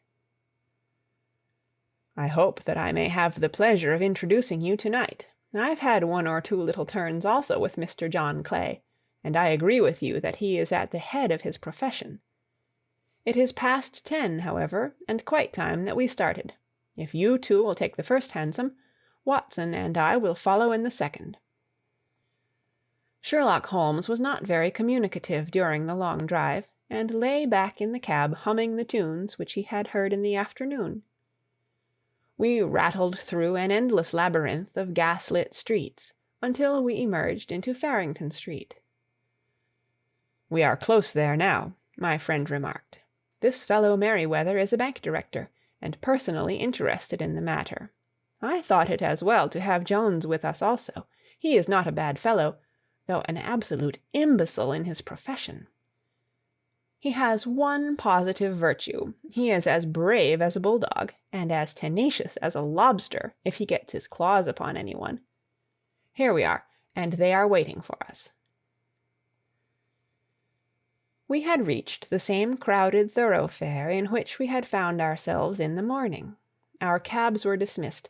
I hope that I may have the pleasure of introducing you to-night. I've had one or two little turns also with Mr. John Clay, and I agree with you that he is at the head of his profession. It is past 10, however, and quite time that we started. If you two will take the first hansom, Watson and I will follow in the second." Sherlock Holmes was not very communicative during the long drive, and lay back in the cab humming the tunes which he had heard in the afternoon. We rattled through an endless labyrinth of gas-lit streets until we emerged into Farrington Street. "We are close there now," my friend remarked. "This fellow Merryweather is a bank director, and personally interested in the matter. I thought it as well to have Jones with us also. He is not a bad fellow, though an absolute imbecile in his profession. He has one positive virtue. He is as brave as a bulldog, and as tenacious as a lobster if he gets his claws upon anyone. Here we are, and they are waiting for us." We had reached the same crowded thoroughfare in which we had found ourselves in the morning. Our cabs were dismissed,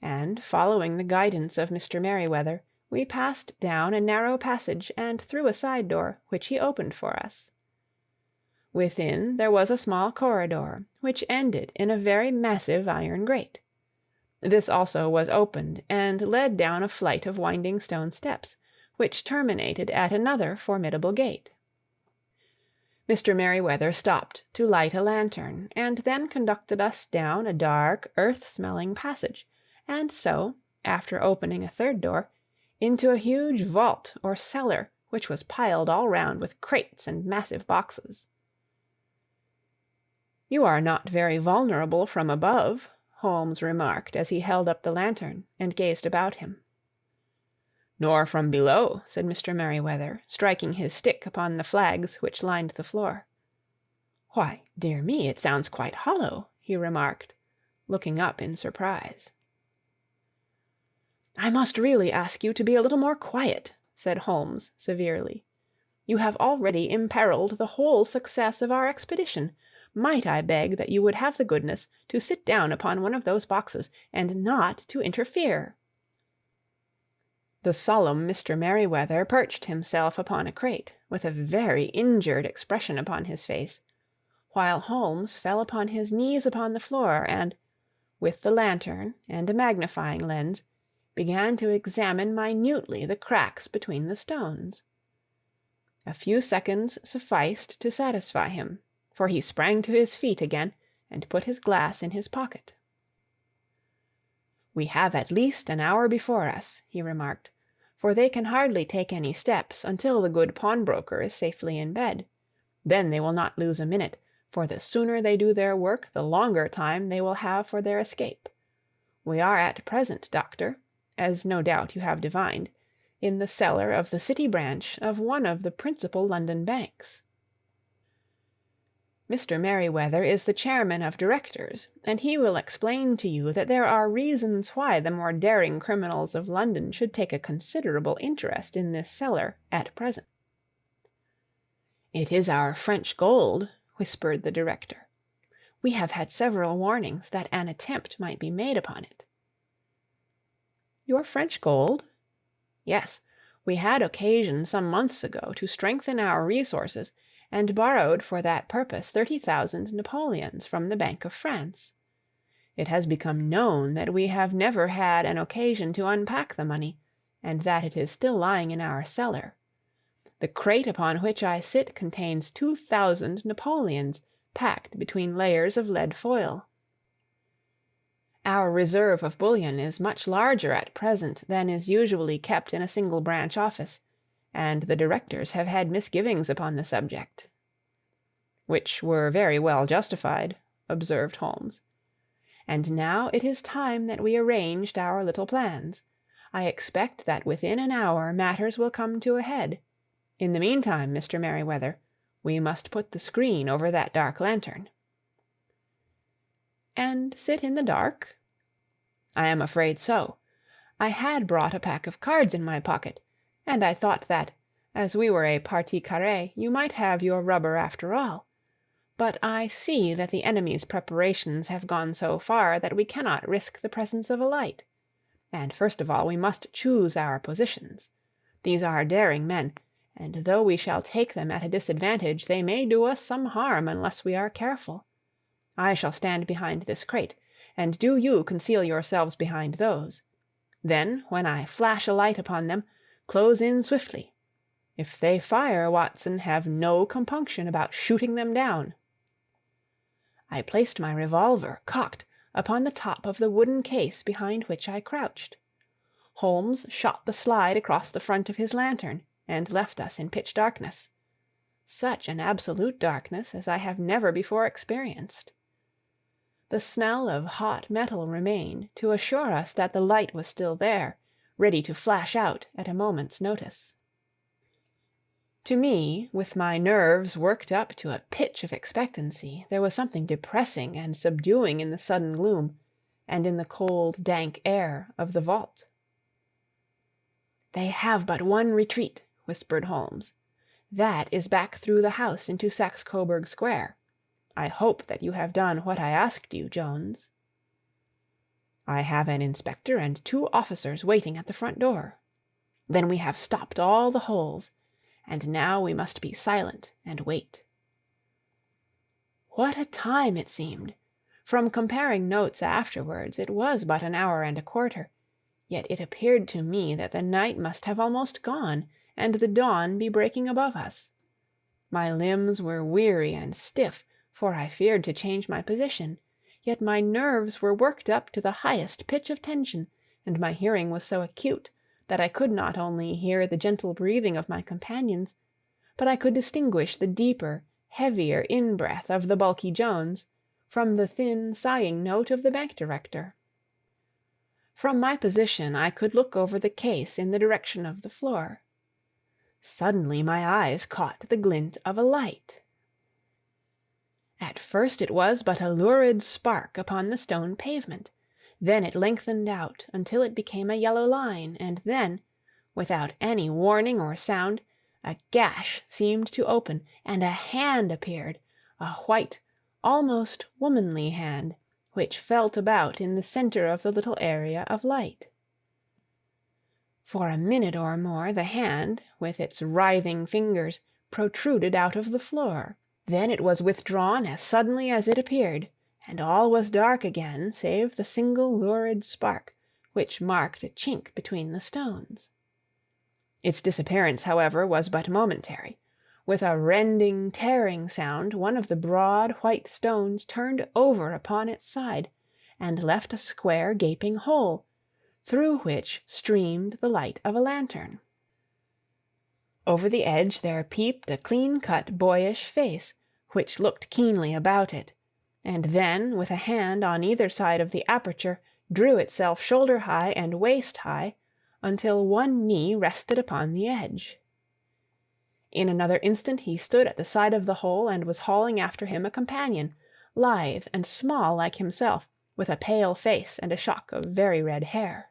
and, following the guidance of Mr. Merryweather, we passed down a narrow passage and through a side door, which he opened for us. Within there was a small corridor, which ended in a very massive iron grate. This also was opened, and led down a flight of winding stone steps, which terminated at another formidable gate. Mr. Merryweather stopped to light a lantern, and then conducted us down a dark, earth-smelling passage, and so, after opening a third door, into a huge vault or cellar, which was piled all round with crates and massive boxes. "You are not very vulnerable from above," Holmes remarked as he held up the lantern and gazed about him. "Nor from below," said Mr. Merryweather, striking his stick upon the flags which lined the floor. "Why, dear me, it sounds quite hollow," he remarked, looking up in surprise. "I must really ask you to be a little more quiet," said Holmes severely. "You have already imperiled the whole success of our expedition. might I beg that you would have the goodness to sit down upon one of those boxes, and not to interfere?" The solemn Mr. Merryweather perched himself upon a crate, with a very injured expression upon his face, while Holmes fell upon his knees upon the floor, and, with the lantern and a magnifying lens, began to examine minutely the cracks between the stones. A few seconds sufficed to satisfy him, for he sprang to his feet again, and put his glass in his pocket. "We have at least an hour before us," he remarked, "for they can hardly take any steps until the good pawnbroker is safely in bed. Then they will not lose a minute, for the sooner they do their work, the longer time they will have for their escape. We are at present, Doctor, as no doubt you have divined, in the cellar of the City branch of one of the principal London banks. Mr. Merryweather is the chairman of directors, and he will explain to you that there are reasons why the more daring criminals of London should take a considerable interest in this cellar at present." "It is our French gold," whispered the director. "We have had several warnings that an attempt might be made upon it." "Your French gold?" "Yes. We had occasion some months ago to strengthen our resources, and borrowed for that purpose 30,000 Napoleons from the Bank of France. It has become known that we have never had an occasion to unpack the money, and that it is still lying in our cellar. The crate upon which I sit contains 2,000 Napoleons, packed between layers of lead foil. Our reserve of bullion is much larger at present than is usually kept in a single branch office, and the directors have had misgivings upon the subject." "Which were very well justified," observed Holmes. "And now it is time that we arranged our little plans. I expect that within an hour matters will come to a head. In the meantime, Mr. Merryweather, we must put the screen over that dark lantern." "And sit in the dark?" "I am afraid so. I had brought a pack of cards in my pocket, and I thought that, as we were a partie carrée, you might have your rubber after all. But I see that the enemy's preparations have gone so far that we cannot risk the presence of a light. And first of all we must choose our positions. These are daring men, and though we shall take them at a disadvantage, they may do us some harm unless we are careful. I shall stand behind this crate, and do you conceal yourselves behind those. Then, when I flash a light upon them, close in swiftly. If they fire, Watson, have no compunction about shooting them down." I placed my revolver, cocked, upon the top of the wooden case behind which I crouched. Holmes shot the slide across the front of his lantern, and left us in pitch darkness. Such an absolute darkness as I have never before experienced. The smell of hot metal remained to assure us that the light was still there, ready to flash out at a moment's notice. To me, with my nerves worked up to a pitch of expectancy, there was something depressing and subduing in the sudden gloom, and in the cold, dank air of the vault. "They have but one retreat," whispered Holmes. "That is back through the house into Saxe Coburg Square. I hope that you have done what I asked you, Jones." "I have an inspector and 2 officers waiting at the front door." "Then we have stopped all the holes. And now we must be silent and wait." What a time it seemed! From comparing notes afterwards, it was but an hour and a quarter, yet it appeared to me that the night must have almost gone, and the dawn be breaking above us. My limbs were weary and stiff, for I feared to change my position, yet my nerves were worked up to the highest pitch of tension, and my hearing was so acute that I could not only hear the gentle breathing of my companions, but I could distinguish the deeper, heavier in-breath of the bulky Jones from the thin, sighing note of the bank director. From my position I could look over the case in the direction of the floor. Suddenly my eyes caught the glint of a light. At first it was but a lurid spark upon the stone pavement. Then it lengthened out until it became a yellow line, and then, without any warning or sound, a gash seemed to open, and a hand appeared, a white, almost womanly hand, which felt about in the center of the little area of light. For a minute or more the hand, with its writhing fingers, protruded out of the floor. Then it was withdrawn as suddenly as it appeared, and all was dark again save the single lurid spark, which marked a chink between the stones. Its disappearance, however, was but momentary. With a rending, tearing sound, one of the broad, white stones turned over upon its side, and left a square, gaping hole, through which streamed the light of a lantern. Over the edge there peeped a clean-cut, boyish face, which looked keenly about it, and then, with a hand on either side of the aperture, drew itself shoulder-high and waist-high, until one knee rested upon the edge. In another instant he stood at the side of the hole and was hauling after him a companion, lithe and small like himself, with a pale face and a shock of very red hair.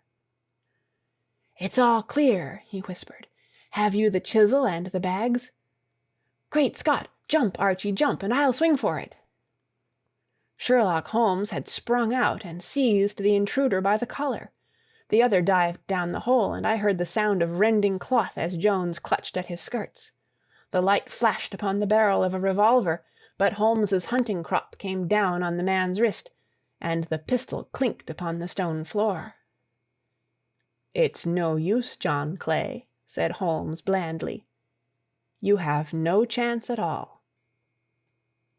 "It's all clear," he whispered. "Have you the chisel and the bags?" "Great Scott! Jump, Archie, jump, and I'll swing for it." Sherlock Holmes had sprung out and seized the intruder by the collar. The other dived down the hole, and I heard the sound of rending cloth as Jones clutched at his skirts. The light flashed upon the barrel of a revolver, but Holmes's hunting crop came down on the man's wrist, and the pistol clinked upon the stone floor. "It's no use, John Clay," said Holmes blandly. "You have no chance at all."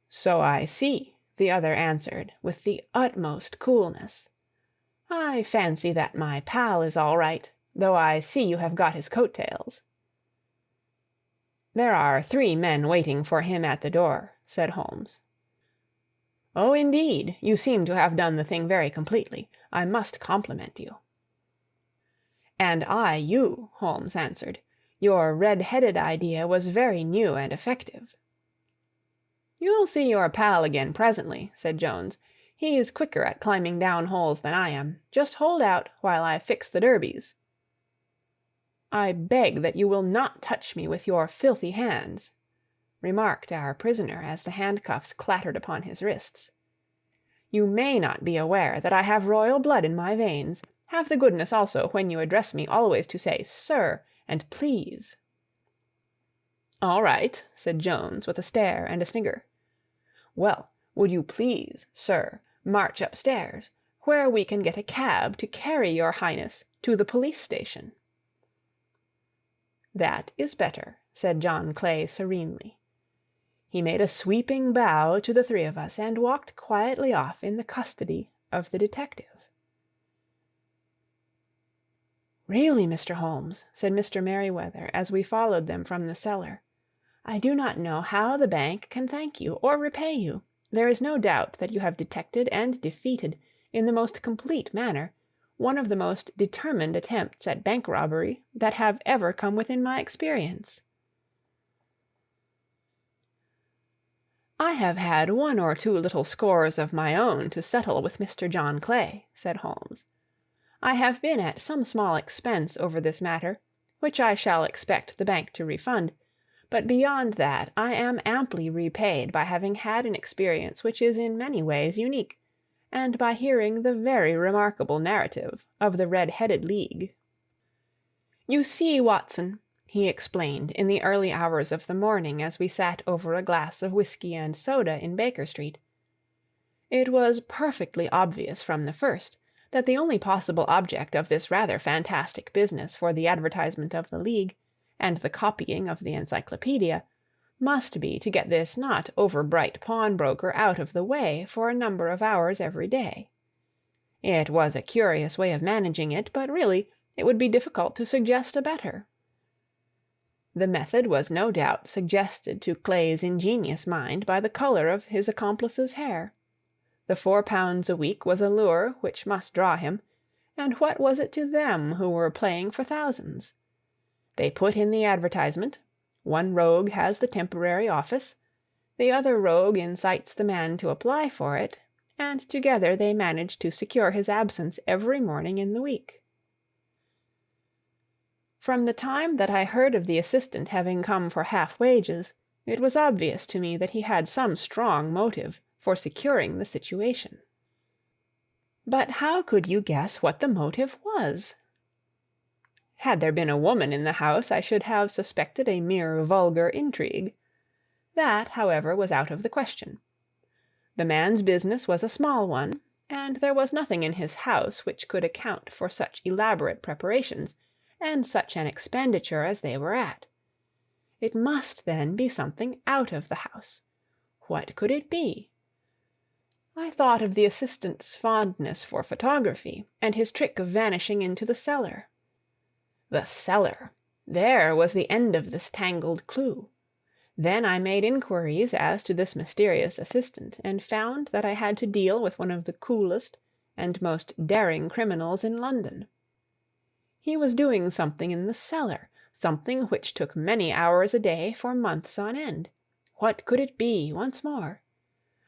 "So I see," the other answered, with the utmost coolness. "I fancy that my pal is all right, though I see you have got his coat-tails." "There are 3 men waiting for him at the door," said Holmes. "Oh, indeed! You seem to have done the thing very completely. I must compliment you." "And I you," Holmes answered. "Your red-headed idea was very new and effective." "You'll see your pal again presently," said Jones. "He's quicker at climbing down holes than I am. Just hold out while I fix the derbies." "I beg that you will not touch me with your filthy hands," remarked our prisoner as the handcuffs clattered upon his wrists. "You may not be aware that I have royal blood in my veins. Have the goodness also, when you address me, always to say 'sir' and 'please.'" "All right," said Jones, with a stare and a snigger. "Well, would you please, sir, march upstairs, where we can get a cab to carry your highness to the police station?" "That is better," said John Clay serenely. He made a sweeping bow to the 3 of us, and walked quietly off in the custody of the detective. "Really, Mr. Holmes," said Mr. Merryweather, as we followed them from the cellar, "I do not know how the bank can thank you or repay you. There is no doubt that you have detected and defeated, in the most complete manner, one of the most determined attempts at bank robbery that have ever come within my experience." "I have had 1 or 2 little scores of my own to settle with Mr. John Clay," said Holmes. "I have been at some small expense over this matter, which I shall expect the bank to refund, but beyond that I am amply repaid by having had an experience which is in many ways unique, and by hearing the very remarkable narrative of the Red-Headed League. You see, Watson," he explained in the early hours of the morning as we sat over a glass of whiskey and soda in Baker Street, "it was perfectly obvious from the first that the only possible object of this rather fantastic business for the advertisement of the League, and the copying of the encyclopedia, must be to get this not over-bright pawnbroker out of the way for a number of hours every day. It was a curious way of managing it, but really it would be difficult to suggest a better. The method was no doubt suggested to Clay's ingenious mind by the color of his accomplice's hair. The £4 a week was a lure which must draw him, and what was it to them who were playing for thousands? They put in the advertisement. One rogue has the temporary office, the other rogue incites the man to apply for it, and together they manage to secure his absence every morning in the week. From the time that I heard of the assistant having come for half wages, it was obvious to me that he had some strong motive for securing the situation. But how could you guess what the motive was? Had there been a woman in the house, I should have suspected a mere vulgar intrigue. That, however, was out of the question. The man's business was a small one, and there was nothing in his house which could account for such elaborate preparations and such an expenditure as they were at. It must, then, be something out of the house. What could it be? I thought of the assistant's fondness for photography, and his trick of vanishing into the cellar. The cellar! There was the end of this tangled clue. Then I made inquiries as to this mysterious assistant, and found that I had to deal with one of the coolest and most daring criminals in London. He was doing something in the cellar, something which took many hours a day for months on end. What could it be, once more?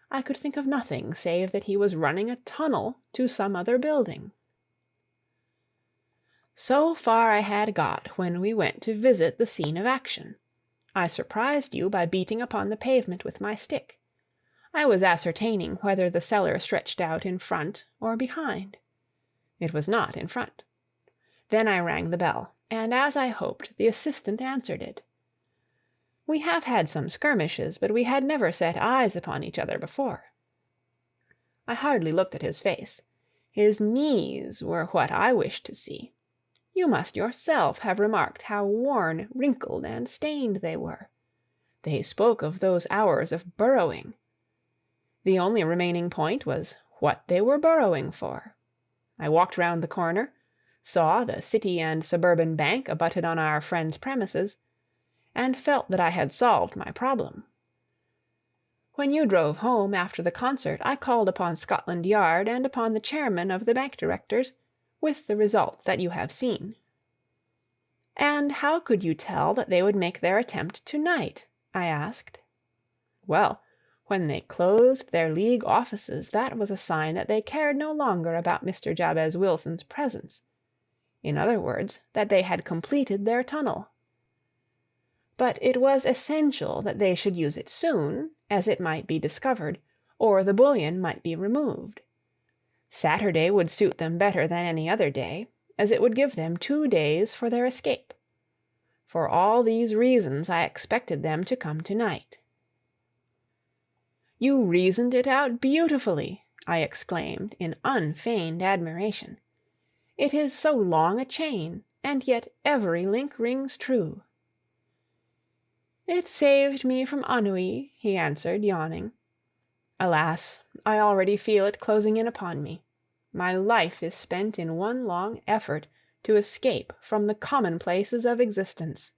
I could think of nothing save that he was running a tunnel to some other building. So far I had got when we went to visit the scene of action. I surprised you by beating upon the pavement with my stick. I was ascertaining whether the cellar stretched out in front or behind. It was not in front. Then I rang the bell, and as I hoped, the assistant answered it. We have had some skirmishes, but we had never set eyes upon each other before. I hardly looked at his face. His knees were what I wished to see. You must yourself have remarked how worn, wrinkled, and stained they were. They spoke of those hours of burrowing. The only remaining point was what they were burrowing for. I walked round the corner, saw the City and Suburban Bank abutted on our friend's premises, and felt that I had solved my problem. When you drove home after the concert, I called upon Scotland Yard and upon the chairman of the bank directors, with the result that you have seen. And how could you tell that they would make their attempt to-night? I asked. Well, when they closed their League offices, that was a sign that they cared no longer about Mr. Jabez Wilson's presence. In other words, that they had completed their tunnel. But it was essential that they should use it soon, as it might be discovered, or the bullion might be removed. Saturday would suit them better than any other day, as it would give them 2 days for their escape. For all these reasons I expected them to come to-night. You reasoned it out beautifully, I exclaimed in unfeigned admiration. It is so long a chain, and yet every link rings true. It saved me from ennui, he answered, yawning. Alas, I already feel it closing in upon me. My life is spent in one long effort to escape from the commonplaces of existence.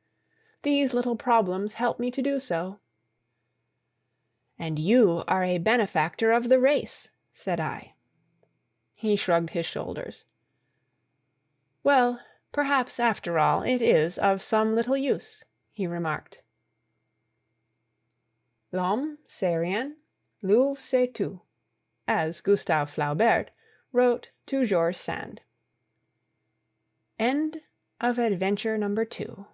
These little problems help me to do so. And you are a benefactor of the race, said I. He shrugged his shoulders. Well, perhaps after all it is of some little use, he remarked. L'homme c'est rien, l'œuvre c'est tout, as Gustave Flaubert wrote to George Sand. End of Adventure number 2.